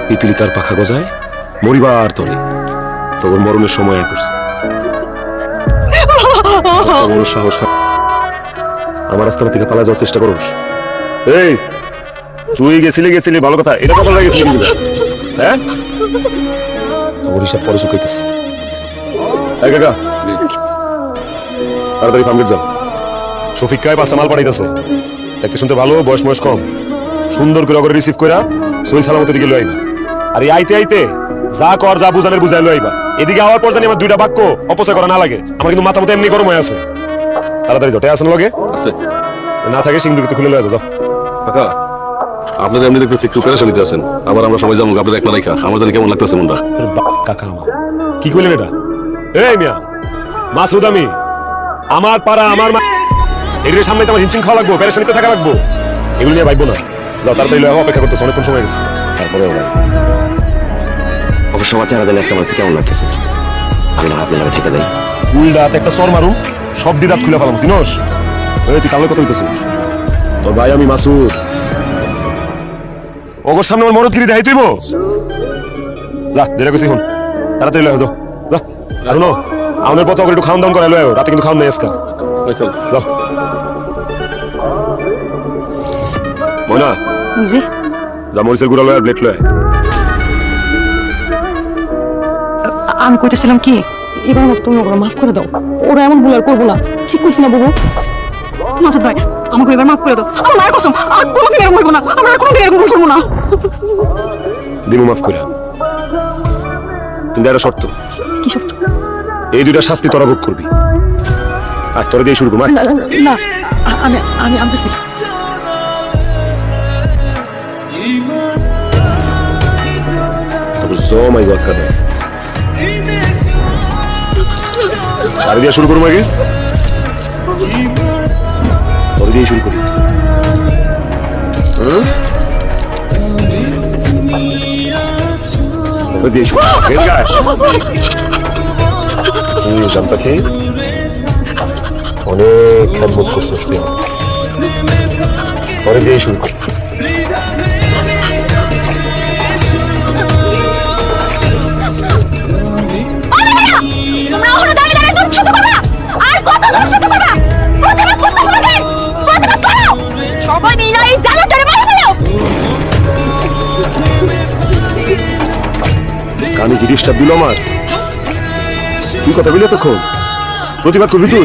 পিপিলিকার পাখা গজায় মরিবার তলে, তখন মরণের সময় করছে। সাহস আমার রাস্তা থেকে পালা যাওয়ার চেষ্টা করোস? এই তুই গেছিলি ভালো কথা, এটা কখন লাগেছিলি? হ্যাঁ, তোর হিসাব পরে শুকাইতেছি। কাকা তাড়াতাড়ি ফার্মগেট যাও। শফিক কায় 5টা মাল পাঠাইতেছে, দেখতে শুনতে ভালো, বয়স কম, সুন্দর করে রিসিভ কইরা সই সালামতের দিকে লই আইবা। আর এই আইতে যা কর যা বুঝানের বুঝাই লই আইবা। এদিকে আওয়ার পর জানি আমার 2টা বাক্য অপচয় করা না লাগে। আমার কিন্তু মাথা মতো এমনি গরম হয়ে আছে। তাড়াতাড়ি যাও। আছেন লগে? আছে। না থাকে সিংদুকে খুলে লয়ে যাও। কাকা আপনাদের এমনি দেখতেছি একটু পেরেশানিতে আছেন, আবার আমরা সবাই যাবো আপনাদের একলা রাইখা। আমার জানি কেমন লাগতেছে মনটা। কাকা কি কইলেন এটা? এই মিয়া মাসুদ, আমি আমার পাড়া আমার এর সামনে তোমার হিমশিম খাওয়া লাগবো, পেরেশানিতে থাকা লাগবো, এগুলো নিয়ে ভাববো না। যাও তাড়াতাড়ি লয়ে অপেক্ষা করতেছে, অনেকক্ষণ সময় গেছে। তারপরে অবশ্য আমার চেহারা দিলে একটা মানুষ কেমন লাগতেছে, আমি না হাতে লাগে থেকে দেয় উল্ডাত একটা সর মারুম, সব দিদাত খুলে ফেলাম। চিনোস তুই কালো কথা হইতেছিস? তোর ভাই আমি মাসুদ, ওগর সামনে আমার মরদগিরি দেখাই তুইব? যা যেটা কইছি শুন, তাড়াতাড়ি লয়ে যাও। যা আর নো আমাদের পথে একটু খাওয়ান দাওয়ান করে লয়ে, রাতে কিন্তু খাওয়ান নেই আজকা। চল যাও। ময়না জি যা মরিচের গুঁড়া লয় আর ব্লেড লয়। আমি কইতেছিলাম কি, এবার তুমি ওরা মাফ করে দাও, ওরা এমন ভুল আর করবো না। ঠিক কইছি না বাবু? মাসুদ ভাই আমাকে এবার মাফ করে দাও, আমার মায়ের কসম আর কোনোদিন এরকম হইব না, আমরা কোনোদিন এরকম ভুল করবো না। দিনু মাফ করে, কিন্তু একটা শর্ত। কি শর্ত? এই 2টা শাস্তি তোরা ভোগ করবি। আর তোরা দিয়ে শুরু করবি না আমি আমি আনতেছি। সময় গাছ কাটে আর দিয়ে শুরু করবো আগে, তোরা দিয়ে শুরু করবি। দিয়ে শুরু জানতা খেয়ে অনেক খেদমত করছিস তুই, পরে দিয়ে শুরু কর। কানে কি ডিস্টার্ব দিল আমার? তুই কথা বলি তখন প্রতিবাদ করবি তুই?